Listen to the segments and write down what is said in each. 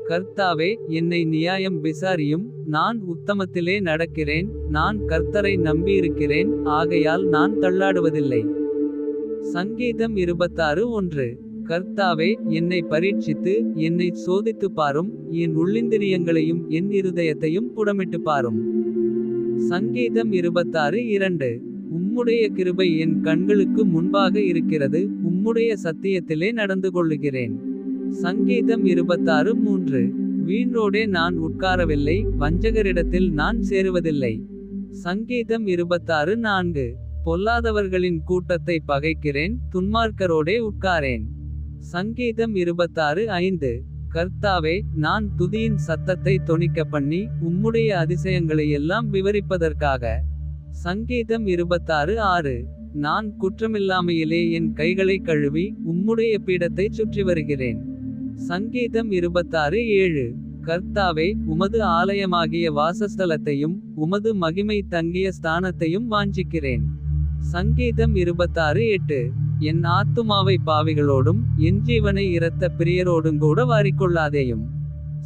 கர்த்தாவே என்னை நியாயம் விசாரியும். நான் உத்தமத்திலே நடக்கிறேன். நான் கர்த்தரை நம்பியிருக்கிறேன். ஆகையால் நான் தள்ளாடுவதில்லை. சங்கீதம் 26:1. கர்த்தாவே என்னை பரீட்சித்து என்னை சோதித்துப் பாரும். என் உள்ளிந்திரியங்களையும் என் இருதயத்தையும் புடமிட்டு பாரும். சங்கீதம் 26:2. உம்முடைய கிருபை என் கண்களுக்கு முன்பாக இருக்கிறது. உம்முடைய சத்தியத்திலே நடந்து கொள்ளுகிறேன். சங்கீதம் 26:3. வீணோடே நான் உட்காரவில்லை. வஞ்சகரிடத்தில் நான் சேருவதில்லை. சங்கீதம் 26:4. பொல்லாதவர்களின் கூட்டத்தை பகைக்கிறேன். துன்மார்க்கரோடே உட்காரேன். சங்கீதம் 26:5. கர்த்தாவே நான் துதியின் சத்தத்தை தொனிக்க பண்ணி. உம்முடைய அதிசயங்களையெல்லாம் விவரிப்பதற்காக. சங்கீதம் 26:6. நான் குற்றமில்லாமையிலே என் கைகளை கழுவி. உம்முடைய பீடத்தைச் சுற்றி வருகிறேன். சங்கீதம் 26:7. கர்த்தாவே உமது ஆலயமாகிய வாசஸ்தலத்தையும். உமது மகிமை தங்கிய ஸ்தானத்தையும் வாஞ்சிக்கிறேன். சங்கீதம் 26:8. என் ஆத்துமாவை பாவிகளோடும். என் ஜீவனை இரத்த பிரியரோடுங்கூட வாரிக்கொள்ளாதேயும்.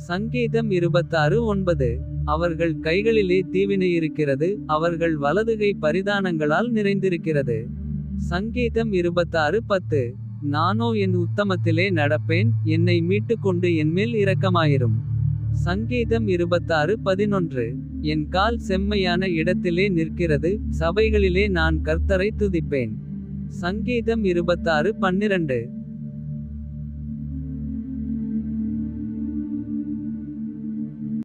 சங்கீதம் 26:9. அவர்கள் கைகளிலே தீவினை இருக்கிறது. அவர்கள் வலதுகை பரிதானங்களால் நிறைந்திருக்கிறது. சங்கீதம் 26:10. நானோ என் உத்தமத்திலே நடப்பேன். என்னை மீட்டுக்கொண்டு என்மேல் இரக்கமாயிரும். சங்கீதம் 26:11. என் கால் செம்மையான இடத்திலே நிற்கிறது. சபைகளிலே நான் கர்த்தரை துதிப்பேன். சங்கீதம் 26:12.